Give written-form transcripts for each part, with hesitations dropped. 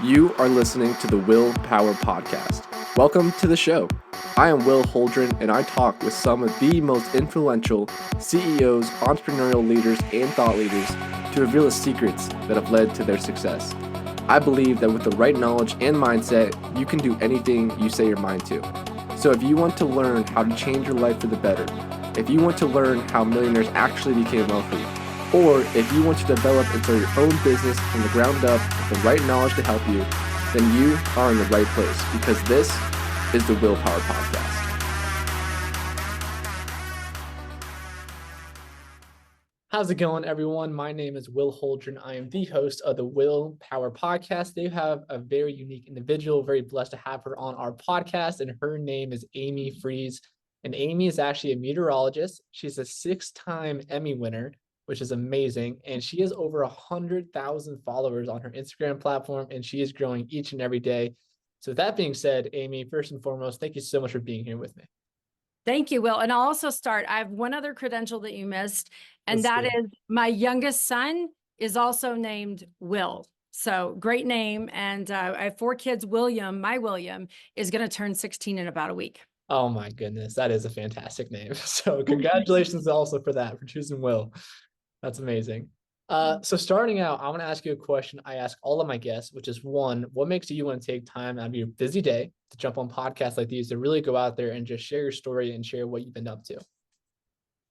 You are listening to the Will Power Podcast. Welcome to the show. I am Will Holdren, and I talk with some of the most influential CEOs, entrepreneurial leaders, and thought leaders to reveal the secrets that have led to their success. I believe that with the right knowledge and mindset, you can do anything you say your mind to. So if you want to learn how to change your life for the better, if you want to learn how millionaires actually became wealthy, or if you want to develop and start your own business from the ground up with the right knowledge to help you, then you are in the right place because this is the Willpower Podcast. How's it going, everyone? My name is Will Holdren. I am the host of the Willpower Podcast. They have a very unique individual, very blessed to have her on our podcast, and her name is Amy Freeze. And Amy is actually a meteorologist. She's a 6-time Emmy winner, which is amazing. And she has over 100,000 followers on her Instagram platform, and she is growing each and every day. So with that being said, Amy, first and foremost, thank you so much for being here with me. Thank you, Will. And I'll also start. I have one other credential that you missed, and that is my youngest son is also named Will. So great name. And I have 4 kids. My William is going to turn 16 in about a week. Oh my goodness, that is a fantastic name. So congratulations also for that, for choosing Will. That's amazing. So starting out, I want to ask you a question I ask all of my guests, which is one, what makes you want to take time out of your busy day to jump on podcasts like these to really go out there and just share your story and share what you've been up to?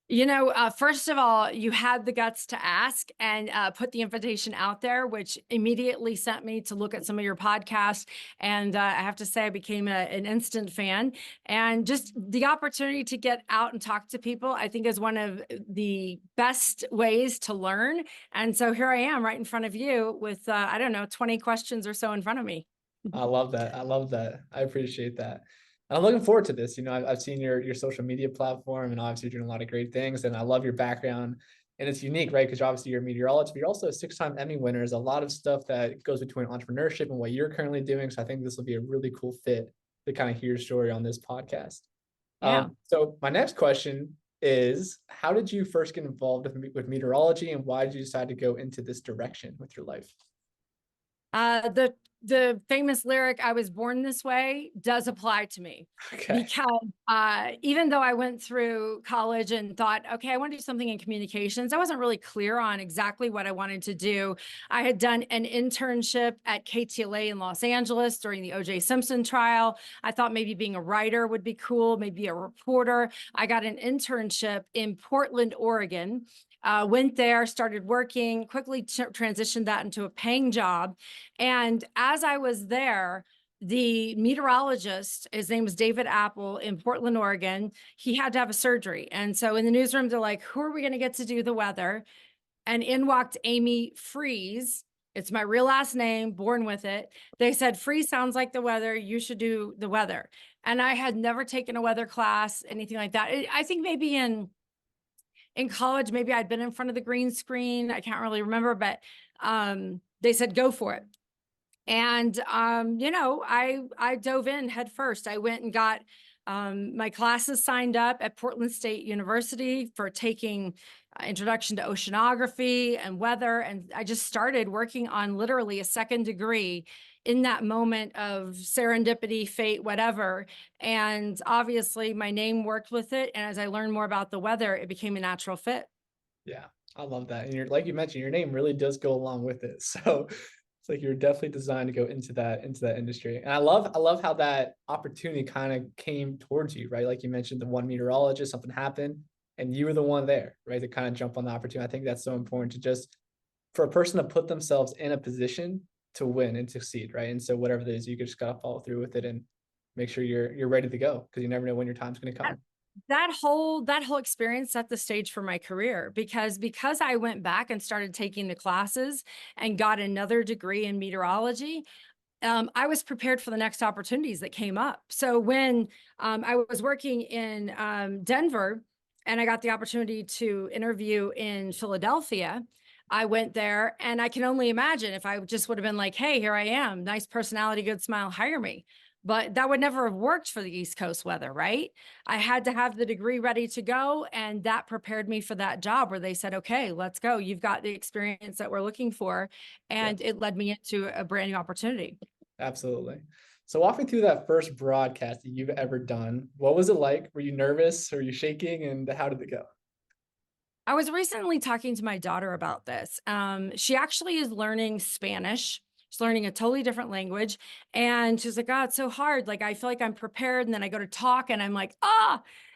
You know, first of all, you had the guts to ask and put the invitation out there, which immediately sent me to look at some of your podcasts. And I have to say, I became an instant fan. And just the opportunity to get out and talk to people, I think, is one of the best ways to learn. And so here I am right in front of you with, 20 questions or so in front of me. I love that. I love that. I appreciate that. I'm looking forward to this. You know, I've seen your social media platform, and obviously you're doing a lot of great things. And I love your background, and it's unique, right? Because obviously you're a meteorologist, but you're also a 6-time Emmy winner. There's a lot of stuff that goes between entrepreneurship and what you're currently doing. So I think this will be a really cool fit to kind of hear your story on this podcast. Yeah. So my next question is, how did you first get involved with meteorology, and why did you decide to go into this direction with your life? The famous lyric, "I was born this way," does apply to me. Okay. Because even though I went through college and thought, okay, I want to do something in communications, I wasn't really clear on exactly what I wanted to do. I had done an internship at KTLA in Los Angeles during the O.J. Simpson trial. I thought maybe being a writer would be cool, maybe a reporter. I got an internship in Portland, Oregon. Went there, started working, quickly transitioned that into a paying job. And as I was there, the meteorologist, his name was David Apple in Portland, Oregon, he had to have a surgery. And so in the newsroom, they're like, who are we going to get to do the weather? And in walked Amy Freeze. It's my real last name, born with it. They said, Freeze sounds like the weather. You should do the weather. And I had never taken a weather class, anything like that. I think maybe in college, maybe I'd been in front of the green screen. I can't really remember, but they said, go for it. And, I dove in head first. I went and got my classes signed up at Portland State University for taking introduction to oceanography and weather. And I just started working on literally a second degree in that moment of serendipity, fate, whatever. And obviously my name worked with it. And as I learned more about the weather, it became a natural fit. Yeah, I love that. And like you mentioned, your name really does go along with it. So it's like you're definitely designed to go into that industry. And I love how that opportunity kind of came towards you, right? Like you mentioned, the one meteorologist, something happened and you were the one there, right? To kind of jump on the opportunity. I think that's so important to just for a person to put themselves in a position to win and succeed, right? And so whatever it is, you just gotta follow through with it and make sure you're ready to go because you never know when your time's gonna come. That whole experience set the stage for my career because I went back and started taking the classes and got another degree in meteorology. I was prepared for the next opportunities that came up. So when I was working in Denver and I got the opportunity to interview in Philadelphia, I went there, and I can only imagine if I just would have been like, hey, here I am, nice personality, good smile, hire me. but that would never have worked for the East Coast weather, right? I had to have the degree ready to go, and that prepared me for that job where they said, okay, let's go. You've got the experience that we're looking for. Yeah, And it led me into a brand new opportunity. absolutely. So walk me through that first broadcast that you've ever done. What was it like? Were you nervous? Were you shaking? And how did it go? I was recently talking to my daughter about this. She actually is learning Spanish. She's learning a totally different language. And she's like, oh, it's so hard. Like, I feel like I'm prepared. And then I go to talk and I'm like,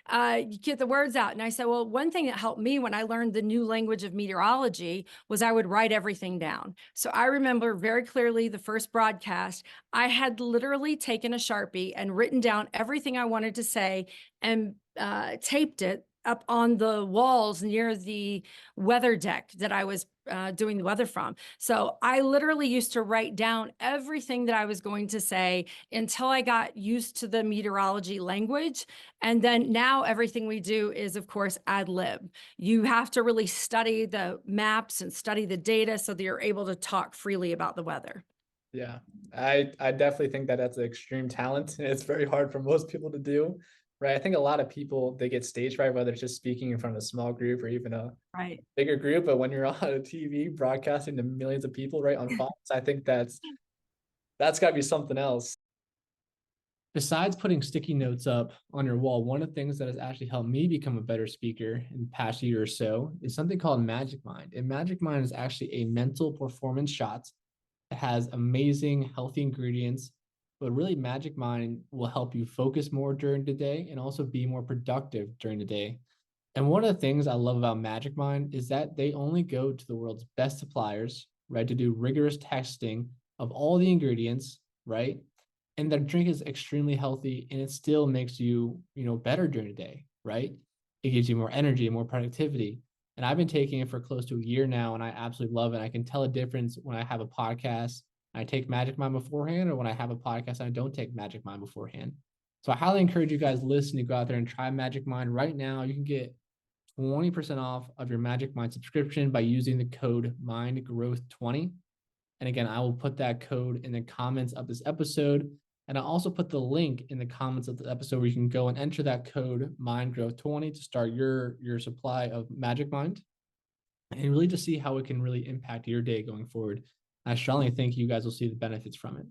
you get the words out. And I said, well, one thing that helped me when I learned the new language of meteorology was I would write everything down. So I remember very clearly the first broadcast, I had literally taken a Sharpie and written down everything I wanted to say and taped it up on the walls near the weather deck that I was doing the weather from. So I literally used to write down everything that I was going to say until I got used to the meteorology language. And then now everything we do is, of course, ad lib. You have to really study the maps and study the data so that you're able to talk freely about the weather. Yeah, I definitely think that that's an extreme talent. It's very hard for most people to do, right? I think a lot of people, they get stage fright, whether it's just speaking in front of a small group or even a Right. bigger group. But when you're on a TV broadcasting to millions of people, right, on Fox, I think that's got to be something else. Besides putting sticky notes up on your wall, one of the things that has actually helped me become a better speaker in the past year or so is something called Magic Mind. And Magic Mind is actually a mental performance shot. It has amazing, healthy ingredients, but really Magic Mind will help you focus more during the day and also be more productive during the day. And one of the things I love about Magic Mind is that they only go to the world's best suppliers, right, to do rigorous testing of all the ingredients, right? And their drink is extremely healthy and it still makes you, better during the day, right? It gives you more energy, more productivity. And I've been taking it for close to a year now and I absolutely love it. I can tell a difference when I have a podcast, I take Magic Mind beforehand, or when I have a podcast, I don't take Magic Mind beforehand. So I highly encourage you guys listening to go out there and try Magic Mind right now. You can get 20% off of your Magic Mind subscription by using the code MindGrowth20. And again, I will put that code in the comments of this episode. And I'll also put the link in the comments of the episode where you can go and enter that code MindGrowth20 to start your supply of Magic Mind and really to see how it can really impact your day going forward. I strongly think you guys will see the benefits from it.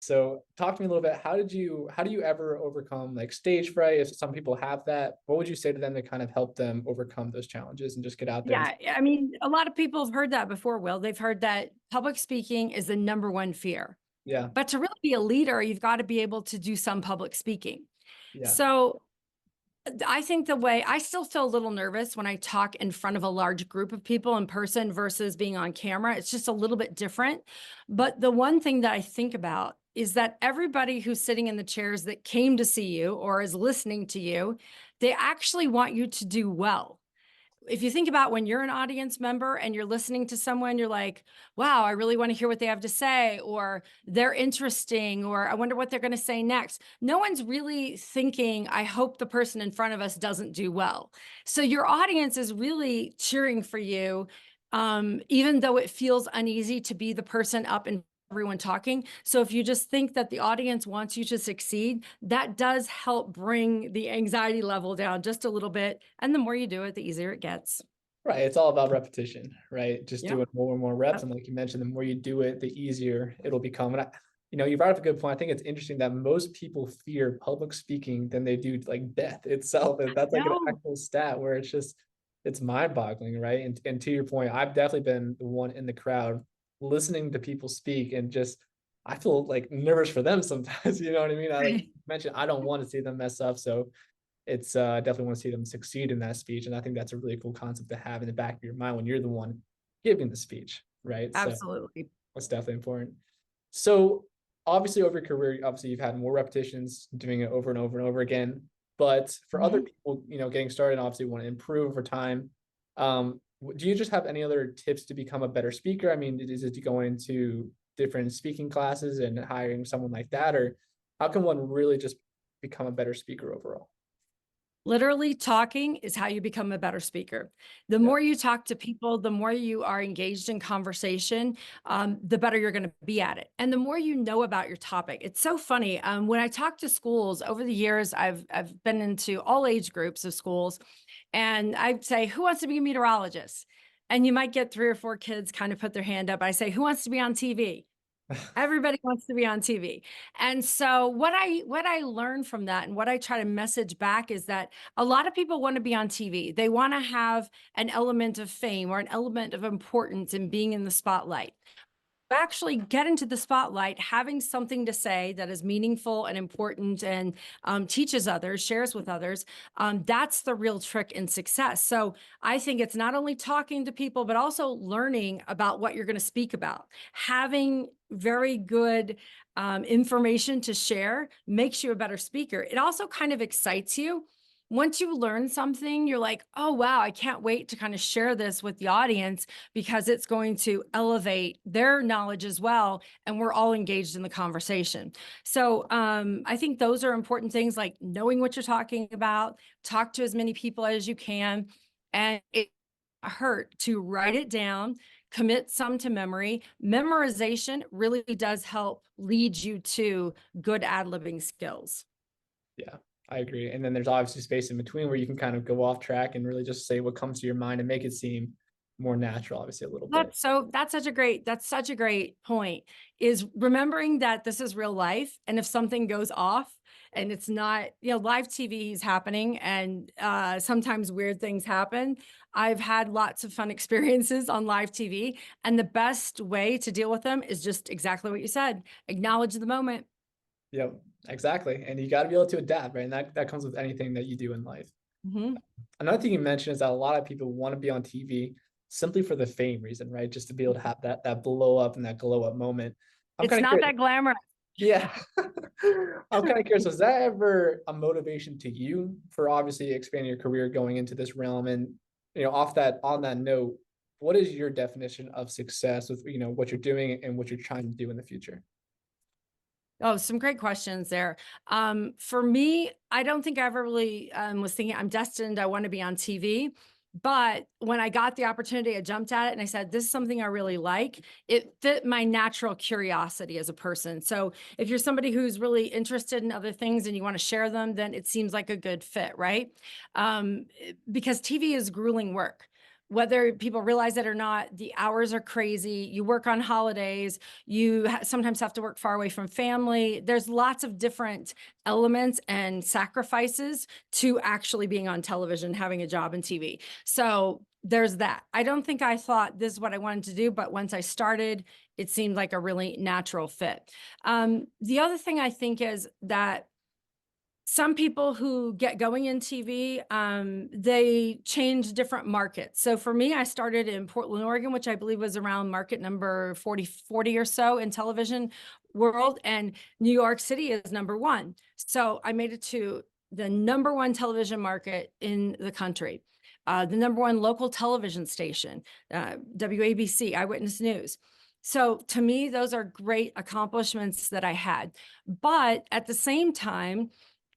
So talk to me a little bit. How do you ever overcome like stage fright? If some people have that, what would you say to them to kind of help them overcome those challenges and just get out there? Yeah, I mean, a lot of people have heard that before, Will. They've heard that public speaking is the number one fear. Yeah. But to really be a leader, you've got to be able to do some public speaking. Yeah. So I think the way I still feel a little nervous when I talk in front of a large group of people in person versus being on camera. It's just a little bit different. But the one thing that I think about is that everybody who's sitting in the chairs that came to see you or is listening to you, they actually want you to do well. If you think about when you're an audience member and you're listening to someone, you're like, wow, I really want to hear what they have to say, or they're interesting, or I wonder what they're going to say next. No one's really thinking, I hope the person in front of us doesn't do well. So your audience is really cheering for you, even though it feels uneasy to be the person up in everyone talking. So if you just think that the audience wants you to succeed, that does help bring the anxiety level down just a little bit. And the more you do it, the easier it gets. Right. It's all about repetition, right? Just Yeah. doing more and more reps. And like you mentioned, the more you do it, the easier it'll become. And you brought up a good point. I think it's interesting that most people fear public speaking than they do like death itself. And that's like an No. actual stat where it's mind boggling, right? And to your point, I've definitely been the one in the crowd listening to people speak and just, I feel like nervous for them sometimes. You know what I mean? I like mentioned, I don't want to see them mess up. So it's definitely want to see them succeed in that speech. And I think that's a really cool concept to have in the back of your mind when you're the one giving the speech, right? So Absolutely. that's definitely important. So obviously over your career, obviously you've had more repetitions doing it over and over and over again. But for other people, getting started and obviously want to improve over time, do you just have any other tips to become a better speaker? I mean, is it going into different speaking classes and hiring someone like that? Or how can one really just become a better speaker overall? Literally, talking is how you become a better speaker. The Yeah. more you talk to people, the more you are engaged in conversation, the better you're going to be at it, and the more you know about your topic. It's so funny. When I talk to schools over the years, I've been into all age groups of schools, and I say, "Who wants to be a meteorologist?" And you might get 3 or 4 kids kind of put their hand up. I say, "Who wants to be on TV?" Everybody wants to be on TV. And so what I learned from that and what I try to message back is that a lot of people want to be on TV. They want to have an element of fame or an element of importance in being in the spotlight. Actually get into the spotlight, having something to say that is meaningful and important and teaches others, shares with others. That's the real trick in success. So I think it's not only talking to people, but also learning about what you're going to speak about. Having very good information to share makes you a better speaker. It also kind of excites you. Once you learn something, you're like, oh, wow, I can't wait to kind of share this with the audience because it's going to elevate their knowledge as well. And we're all engaged in the conversation. So I think those are important things, like knowing what you're talking about, talk to as many people as you can. And it hurt to write it down, commit some to memory. Memorization really does help lead you to good ad-libbing skills. Yeah, I agree. And then there's obviously space in between where you can kind of go off track and really just say what comes to your mind and make it seem more natural, obviously a little bit. That's such a great point, is remembering that this is real life. And if something goes off and it's not, live TV is happening, and sometimes weird things happen. I've had lots of fun experiences on live TV, and the best way to deal with them is just exactly what you said. Acknowledge the moment. Yep, exactly. And you got to be able to adapt, right? And that comes with anything that you do in life. Mhm. Another thing you mentioned is that a lot of people want to be on TV simply for the fame reason, right? Just to be able to have that blow up and that glow up moment. I'm It's kind of not curious. that glamorous. Yeah. I'm kind of curious, was that ever a motivation to you for obviously expanding your career going into this realm? And on that note, what is your definition of success with what you're doing and what you're trying to do in the future? Oh, some great questions there. For me, I don't think I ever really was thinking I'm destined, I want to be on TV. But when I got the opportunity, I jumped at it and I said, this is something I really like. It fit my natural curiosity as a person. So if you're somebody who's really interested in other things and you want to share them, then it seems like a good fit, right? Because TV is grueling work. Whether people realize it or not, the hours are crazy. You work on holidays. You sometimes have to work far away from family. There's lots of different elements and sacrifices to actually being on television, having a job in TV. So there's that. I don't think I thought this is what I wanted to do, but once I started, it seemed like a really natural fit. The other thing I think is that some people who get going in TV, they change different markets. So for me, I started in Portland, Oregon, which I believe was around market number 40 or so in television world. And New York City is number one. So I made it to the number one television market in the country, the number one local television station, WABC, Eyewitness News. So to me, those are great accomplishments that I had. But at the same time,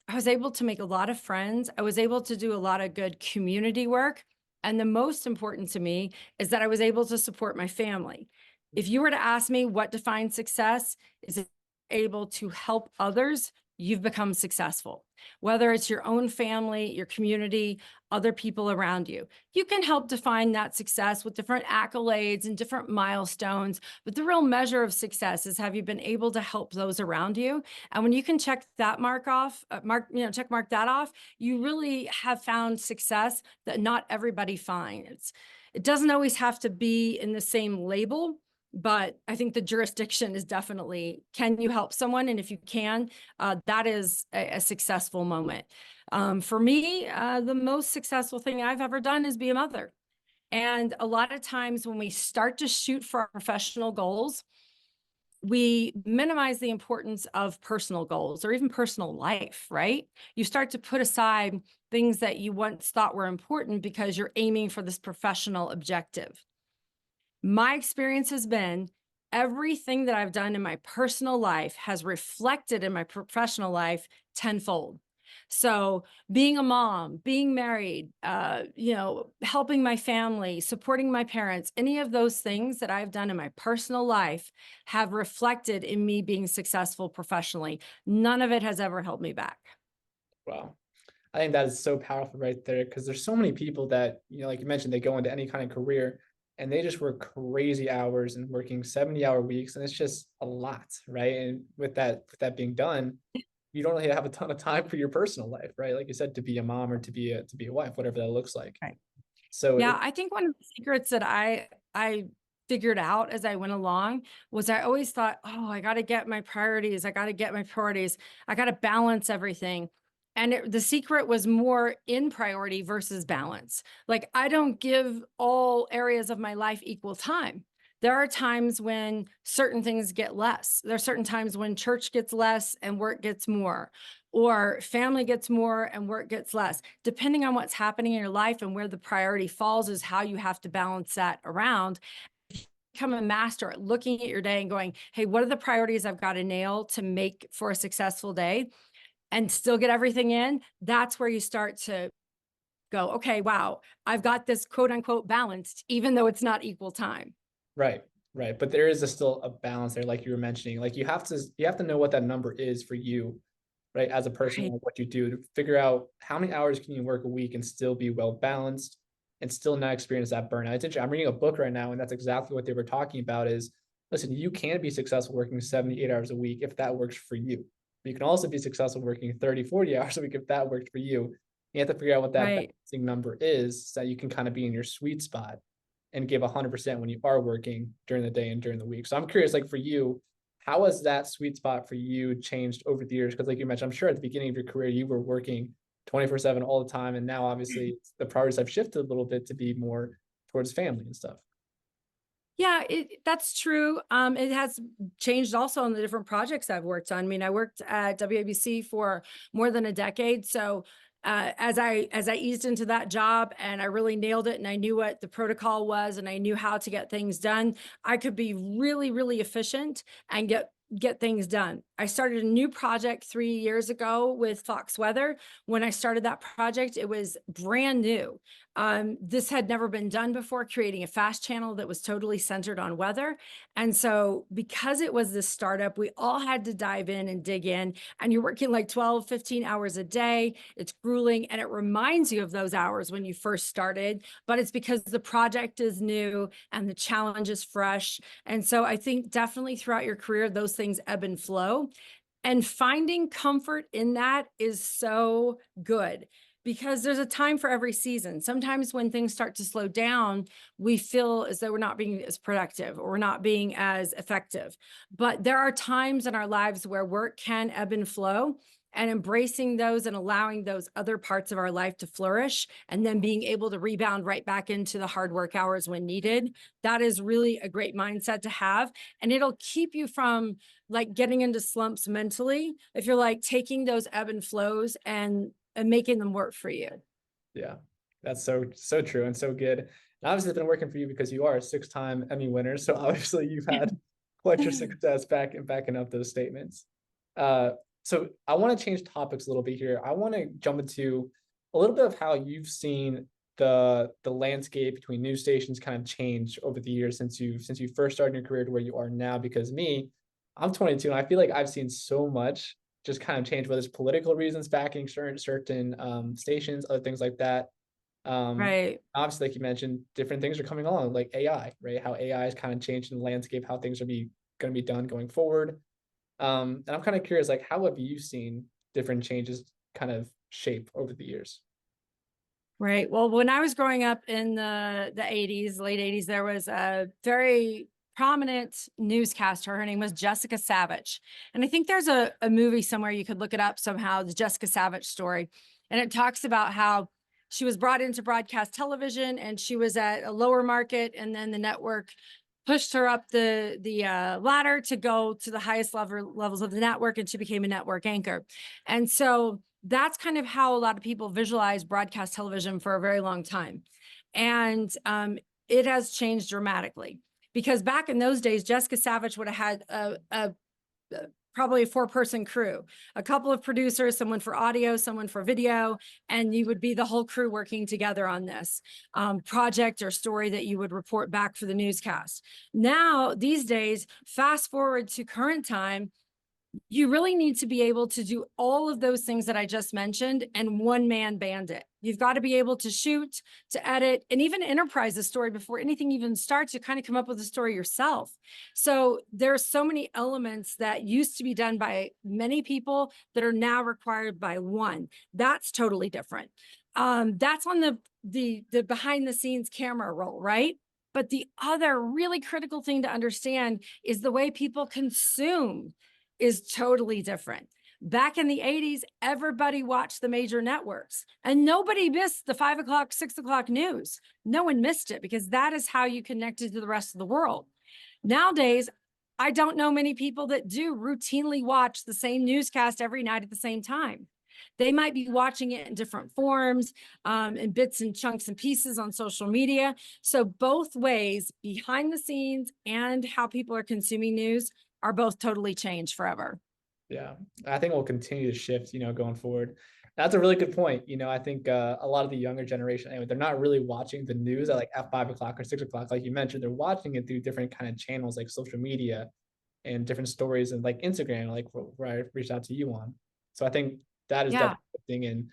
I was able to make a lot of friends. I was able to do a lot of good community work. And the most important to me is that I was able to support my family. If you were to ask me what defines success, is it able to help others, you've become successful. Whether it's your own family, your community, other people around you. You can help define that success with different accolades and different milestones, but the real measure of success is, have you been able to help those around you? And when you can check that mark off, check mark that off, you really have found success that not everybody finds. It doesn't always have to be in the same label, but I think the jurisdiction is definitely, can you help someone? And if you can, that is a successful moment. For me, the most successful thing I've ever done is be a mother. And a lot of times when we start to shoot for our professional goals, we minimize the importance of personal goals or even personal life, right? You start to put aside things that you once thought were important because you're aiming for this professional objective. My experience has been everything that I've done in my personal life has reflected in my professional life tenfold. So being a mom, being married, helping my family, supporting my parents, any of those things that I've done in my personal life have reflected in me being successful professionally. None of it has ever held me back. Wow. I think that is so powerful right there, because there's so many people that, like you mentioned, they go into any kind of career and they just work crazy hours and working 70-hour weeks. And it's just a lot, right? And with that being done, you don't really have a ton of time for your personal life, right? Like you said, to be a mom or to be a wife, whatever that looks like. Right. So Yeah, I think one of the secrets that I figured out as I went along was I always thought, oh, I got to get my priorities. I got to get my priorities. I got to balance everything. And the secret was more in priority versus balance. Like, I don't give all areas of my life equal time. There are times when certain things get less. There are certain times when church gets less and work gets more, or family gets more and work gets less. Depending on what's happening in your life and where the priority falls is how you have to balance that around. Become a master at looking at your day and going, hey, what are the priorities I've got to nail to make for a successful day and still get everything in? That's where you start to go, okay, wow, I've got this quote unquote balanced, even though it's not equal time. right, right. But there is still a balance there, like you were mentioning. Like you have to know what that number is for you, right? As a person, Right. and what you do to figure out how many hours can you work a week and still be well balanced and still not experience that burnout. It's interesting. I'm reading a book right now, and that's exactly what they were talking about is, listen, you can be successful working 78 hours a week if that works for you. But you can also be successful working 30, 40 hours a week if that works for you. You have to figure out what that Right. balancing number is so that you can kind of be in your sweet spot and give 100% when you are working during the day and during the week. So I'm curious, like for you, how has that sweet spot for you changed over the years? Because like you mentioned, I'm sure at the beginning of your career, you were working 24/7 all the time. And now obviously the priorities have shifted a little bit to be more towards family and stuff. Yeah, that's true. It has changed also on the different projects I've worked on. I mean, I worked at WABC for more than a decade. So as I eased into that job and I really nailed it and I knew what the protocol was and I knew how to get things done, I could be really, really efficient and get things done. I started a new project 3 years ago with Fox Weather. When I started that project, it was brand new. This had never been done before, creating a fast channel that was totally centered on weather. And so because it was this startup, we all had to dive in and dig in, and you're working like 12, 15 hours a day. It's grueling, and it reminds you of those hours when you first started, but it's because the project is new and the challenge is fresh. And so I think definitely throughout your career, those things ebb and flow. And finding comfort in that is so good because there's a time for every season. Sometimes when things start to slow down, we feel as though we're not being as productive or we're not being as effective. But there are times in our lives where work can ebb and flow, and embracing those and allowing those other parts of our life to flourish and then being able to rebound right back into the hard work hours when needed. That is really a great mindset to have. And it'll keep you from like getting into slumps mentally if you're like taking those ebb and flows and making them work for you. Yeah, that's so true and so good. And obviously it's been working for you because you are a 6-time Emmy winner. So obviously you've had quite your success backing up those statements. So I want to change topics a little bit here. I want to jump into a little bit of how you've seen the landscape between news stations kind of change over the years since you first started your career to where you are now. Because I'm 22 and I feel like I've seen so much just kind of change, whether it's political reasons backing certain stations, other things like that. Right. Obviously, like you mentioned, different things are coming along, like AI, right? How AI is kind of changing the landscape, how things are going to be done going forward. And I'm kind of curious, like, how have you seen different changes kind of shape over the years? Right. Well, when I was growing up in the 80s, late 80s, there was a very prominent newscaster. Her name was Jessica Savage. And I think there's a movie somewhere, you could look it up somehow, the Jessica Savage story. And it talks about how she was brought into broadcast television and she was at a lower market, and then the network pushed her up the ladder to go to the highest levels of the network, and she became a network anchor. And so that's kind of how a lot of people visualize broadcast television for a very long time. And it has changed dramatically, because back in those days, Jessica Savage would have had a probably a 4-person crew, a couple of producers, someone for audio, someone for video, and you would be the whole crew working together on this project or story that you would report back for the newscast. Now, these days, fast forward to current time, you really need to be able to do all of those things that I just mentioned and one-man band it. You've got to be able to shoot, to edit, and even enterprise a story before anything even starts. You kind of come up with a story yourself. So there's so many elements that used to be done by many people that are now required by one. That's totally different. That's on the behind the scenes camera role, right? But the other really critical thing to understand is the way people consume is totally different. Back in the 80s, everybody watched the major networks and nobody missed the 5 o'clock, 6 o'clock news. No one missed it because that is how you connected to the rest of the world. Nowadays, I don't know many people that do routinely watch the same newscast every night at the same time. They might be watching it in different forms, in bits and chunks and pieces on social media. So both ways, behind the scenes and how people are consuming news, are both totally changed forever. Yeah, I think we'll continue to shift, going forward. That's a really good point. I think a lot of the younger generation, anyway, they're not really watching the news at like at 5 o'clock or 6 o'clock, like you mentioned. They're watching it through different kind of channels like social media and different stories and like Instagram, like where I reached out to you on. So I think that is definitely a thing. And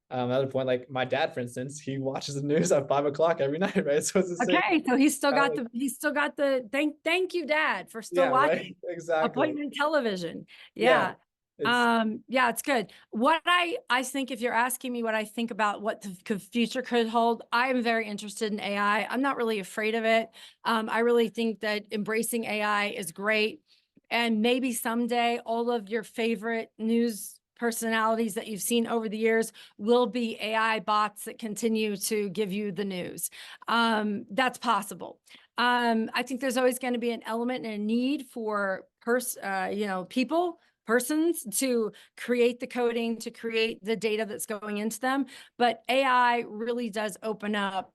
another point, like my dad, for instance, he watches the news at 5 o'clock every night, right? So it's the same. Okay, so he's still got the thank you, Dad, for still watching. Right? Exactly. Appointment television. Yeah. It's good. What I think, if you're asking me what I think about what the future could hold, I am very interested in AI. I'm not really afraid of it. I really think that embracing AI is great. And maybe someday all of your favorite news personalities that you've seen over the years will be AI bots that continue to give you the news. That's possible. I think there's always going to be an element and a need for persons to create the coding, to create the data that's going into them. But AI really does open up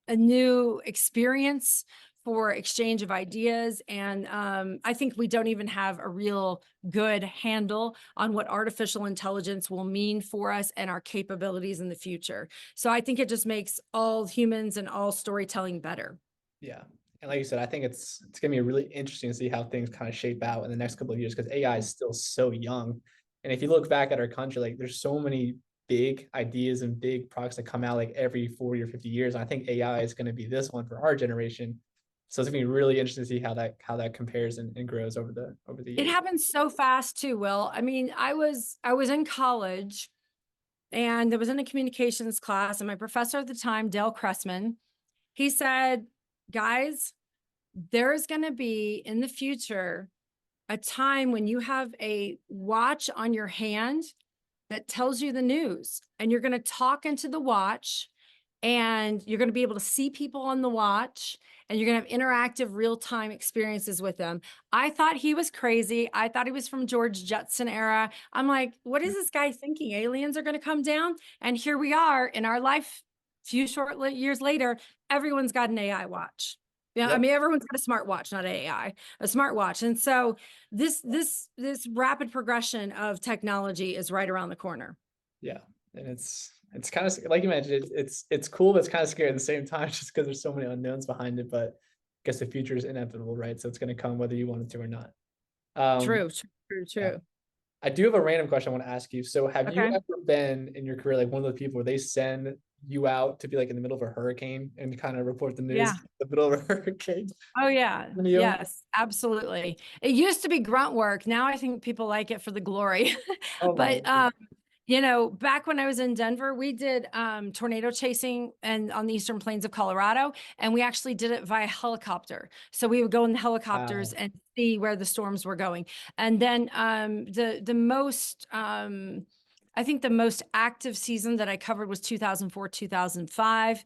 a new experience for exchange of ideas. And I think we don't even have a real good handle on what artificial intelligence will mean for us and our capabilities in the future. So I think it just makes all humans and all storytelling better. Yeah. And like you said, I think it's going to be really interesting to see how things kind of shape out in the next couple of years, because AI is still so young. And if you look back at our country, like there's so many big ideas and big products that come out like every 40 or 50 years. And I think AI is going to be this one for our generation. So it's gonna be really interesting to see how that compares and grows over the years. It happens so fast too, Will. I mean, I was in college and I was in a communications class, and my professor at the time, Dale Cressman, he said, guys, there's gonna be in the future a time when you have a watch on your hand that tells you the news, and you're gonna talk into the watch, and you're going to be able to see people on the watch, and you're going to have interactive real-time experiences with them. I thought he was crazy. I thought he was from George Jetson era. I'm like, what is this guy thinking? Aliens are going to come down? And here we are in our life, few short years later, everyone's got an AI watch. Yeah, yep. I mean, everyone's got a smartwatch, not an AI, a smartwatch. And so this rapid progression of technology is right around the corner. Yeah, and it's kind of like you mentioned, it's cool, but it's kind of scary at the same time, just because there's so many unknowns behind it. But I guess the future is inevitable, right? So it's going to come whether you want it to or not. True. Yeah. I do have a random question I want to ask you. So have you ever been in your career like one of the people where they send you out to be like in the middle of a hurricane and kind of report the news in the middle of a hurricane? Oh yeah. Yes, absolutely. It used to be grunt work. Now I think people like it for the glory. But back when I was in Denver, we did tornado chasing and on the eastern plains of Colorado, and we actually did it via helicopter. So we would go in the helicopters and see where the storms were going. And then the most I think the most active season that I covered was 2004, 2005,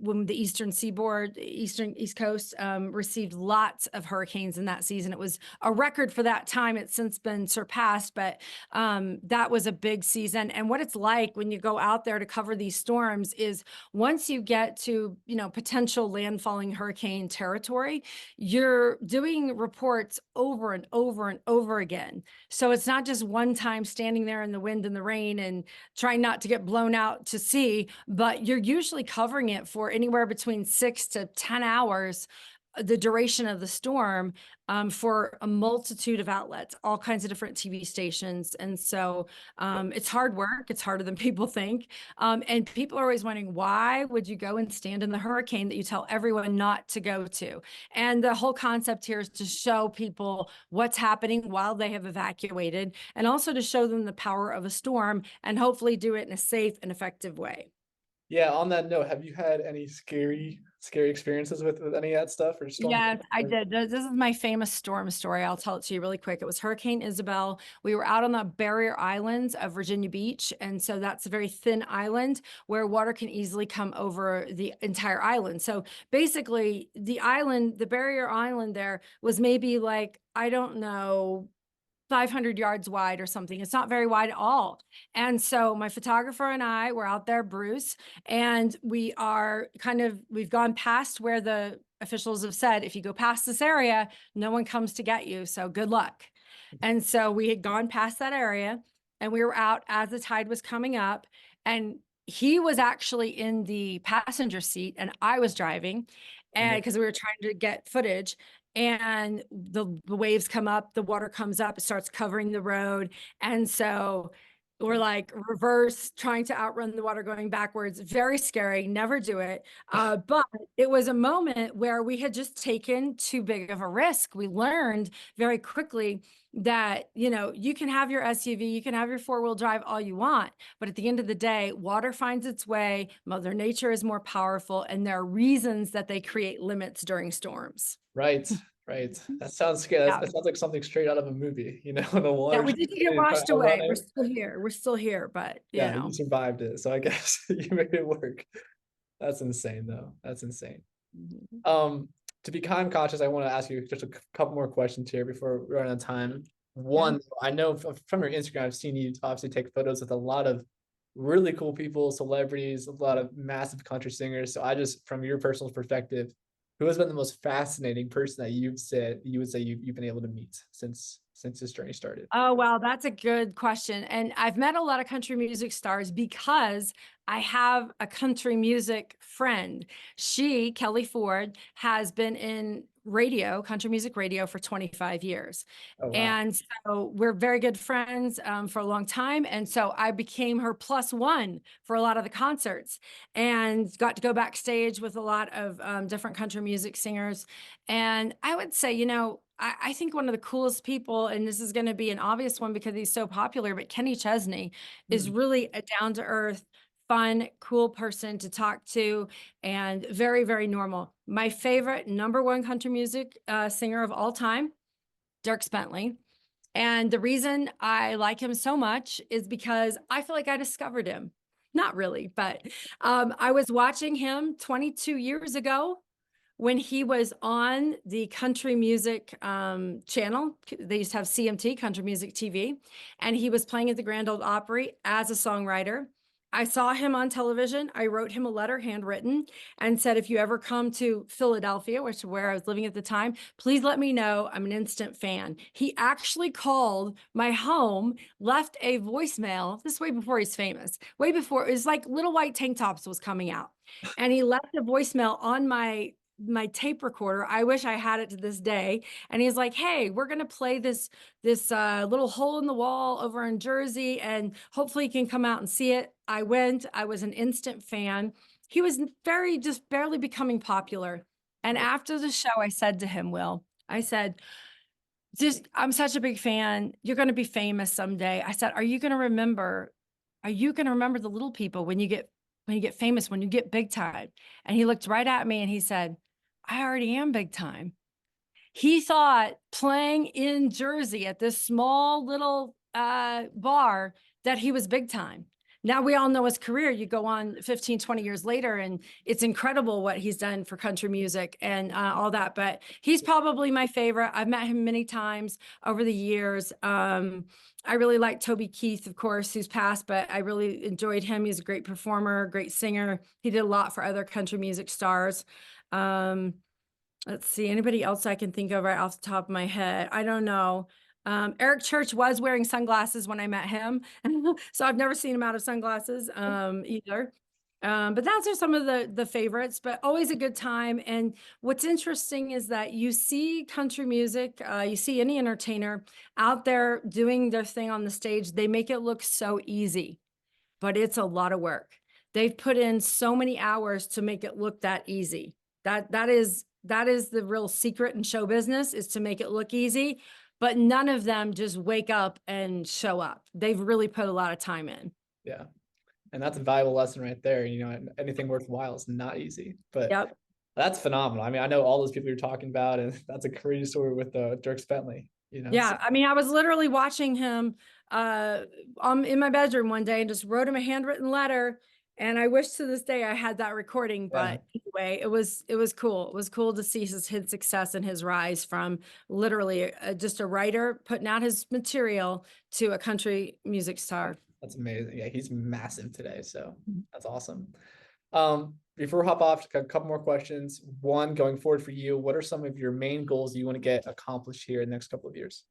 when the Eastern Seaboard, East Coast, received lots of hurricanes in that season. It was a record for that time. It's since been surpassed, but that was a big season. And what it's like when you go out there to cover these storms is once you get to, potential landfalling hurricane territory, you're doing reports over and over and over again. So it's not just one time standing there in the wind and the rain and trying not to get blown out to sea, but you're usually covering it for anywhere between 6 to 10 hours, the duration of the storm, for a multitude of outlets, all kinds of different TV stations. And so it's hard work. It's harder than people think. And people are always wondering, why would you go and stand in the hurricane that you tell everyone not to go to? And the whole concept here is to show people what's happening while they have evacuated, and also to show them the power of a storm and hopefully do it in a safe and effective way. Yeah, on that note, have you had any scary experiences with any of that stuff or storm? Yeah, I did. This is my famous storm story. I'll tell it to you really quick. It was Hurricane Isabel. We were out on the barrier islands of Virginia Beach. And so that's a very thin island where water can easily come over the entire island. So basically the island, the barrier island there was maybe like, I don't know, 500 yards wide or something. It's not very wide at all. And so my photographer and I were out there, Bruce, and we've gone past where the officials have said, if you go past this area, no one comes to get you. So good luck. And so we had gone past that area and we were out as the tide was coming up, and he was actually in the passenger seat and I was driving, and because we were trying to get footage. And the waves come up, the water comes up, it starts covering the road. And so we're like reverse, trying to outrun the water going backwards. Very scary, never do it. But it was a moment where we had just taken too big of a risk. We learned very quickly that, you can have your SUV, you can have your four-wheel drive all you want, but at the end of the day, water finds its way, Mother Nature is more powerful, and there are reasons that they create limits during storms. Right. That sounds scary. Yeah. That sounds like something straight out of a movie, the water. Yeah, we didn't get washed away. We're still here, but you survived it. So I guess you made it work. That's insane though. That's insane. Mhm. To be time conscious, I want to ask you just a couple more questions here before we run out of time. One, I know from your Instagram, I've seen you obviously take photos with a lot of really cool people, celebrities, a lot of massive country singers. So from your personal perspective, who has been the most fascinating person that you would say you've been able to meet since this journey started? Oh, wow, that's a good question. And I've met a lot of country music stars because I have a country music friend. She, Kelly Ford, has been in country music radio for 25 years. Oh, wow. And so we're very good friends for a long time. And so I became her +1 for a lot of the concerts and got to go backstage with a lot of different country music singers. And I would say, I think one of the coolest people, and this is going to be an obvious one because he's so popular, but Kenny Chesney is really a down-to-earth, fun, cool person to talk to, and very, very normal. My favorite #1 country music singer of all time, Dirk Bentley. And the reason I like him so much is because I feel like I discovered him. Not really, but I was watching him 22 years ago when he was on the country music channel. They used to have CMT, Country Music TV, and he was playing at the Grand Ole Opry as a songwriter. I saw him on television. I wrote him a letter, handwritten, and said, if you ever come to Philadelphia, which is where I was living at the time, please let me know. I'm an instant fan. He actually called my home, left a voicemail. This is way before he's famous, way before. It was like Little White Tank Tops was coming out. And he left a voicemail on my tape recorder. I wish I had it to this day. And he's like, hey, we're going to play this little hole in the wall over in Jersey, and hopefully you can come out and see it. I went. I was an instant fan. He was just barely becoming popular. And after the show, I said to him, I said, I'm such a big fan. You're going to be famous someday. I said, are you going to remember the little people when you get famous, when you get big time? And he looked right at me and he said, I already am big time. He thought playing in Jersey at this small little bar that he was big time. Now we all know his career. You go on 15, 20 years later, and it's incredible what he's done for country music and all that. But he's probably my favorite. I've met him many times over the years. I really like Toby Keith, of course, who's passed, but I really enjoyed him. He's a great performer, great singer. He did a lot for other country music stars. Let's see, anybody else I can think of right off the top of my head? I don't know. Eric Church was wearing sunglasses when I met him. So I've never seen him out of sunglasses either. But those are some of the favorites, but always a good time. And what's interesting is that you see country music, you see any entertainer out there doing their thing on the stage. They make it look so easy, but it's a lot of work. They've put in so many hours to make it look that easy. That is the real secret in show business, is to make it look easy. But none of them just wake up and show up. They've really put a lot of time in. Yeah. And that's a valuable lesson right there. You know, anything worthwhile is not easy, but Yep. that's phenomenal. I mean, I know all those people you're talking about, and that's a crazy story with Dirk Bentley, you know? Yeah. I mean, I was literally watching him in my bedroom one day and just wrote him a handwritten letter. And I wish to this day I had that recording, but anyway, it was cool. It was cool to see his success and his rise from literally just a writer putting out his material to a country music star. That's amazing. Yeah, he's massive today. So that's awesome. Before we hop off, a couple more questions. One, going forward for you, what are some of your main goals you want to get accomplished here in the next couple of years?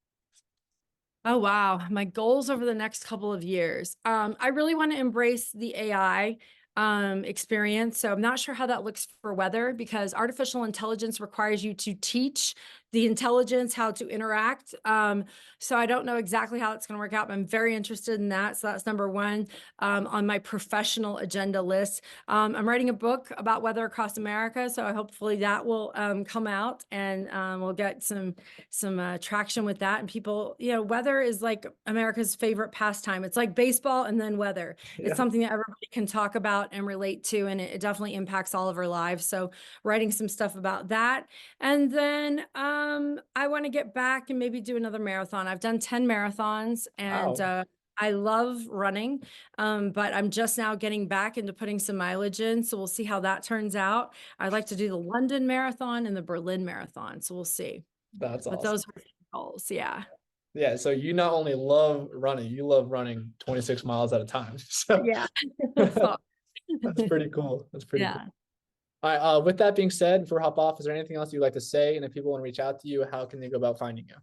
Oh, wow. My goals over the next couple of years. I really want to embrace the AI experience. So I'm not sure how that looks for weather, because artificial intelligence requires you to teach the intelligence how to interact. So I don't know exactly how it's going to work out, but I'm very interested in that. So that's number one on my professional agenda list. I'm writing a book about weather across America, so hopefully that will come out, and we'll get some traction with that. And people, you know, weather is like America's favorite pastime. It's like baseball and then weather. It's something that everybody can talk about and relate to, and it definitely impacts all of our lives. So writing some stuff about that. And then I want to get back and maybe do another marathon. I've done 10 marathons, and I love running, but I'm just now getting back into putting some mileage in. So we'll see how that turns out. I'd like to do the London Marathon and the Berlin Marathon. So we'll see. That's awesome. But those are goals. Yeah. Yeah. So you not only love running, you love running 26 miles at a time. So yeah. that's pretty cool. That's pretty cool. All right. With that being said, before we hop off, is there anything else you'd like to say? And if people want to reach out to you, how can they go about finding you?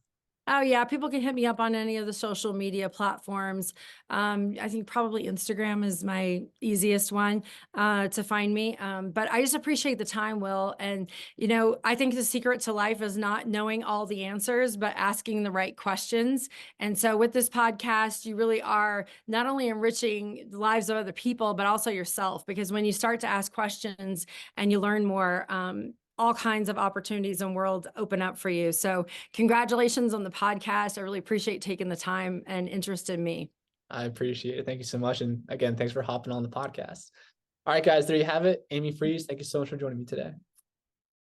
Oh, yeah. People can hit me up on any of the social media platforms. I think probably Instagram is my easiest one to find me. But I just appreciate the time, Will. And, you know, I think the secret to life is not knowing all the answers, but asking the right questions. And so with this podcast, you really are not only enriching the lives of other people, but also yourself. Because when you start to ask questions and you learn more, all kinds of opportunities and worlds open up for you. So congratulations on the podcast. I really appreciate taking the time and interest in me. I appreciate it. Thank you so much. And again, thanks for hopping on the podcast. All right, guys, there you have it. Amy Freeze, thank you so much for joining me today.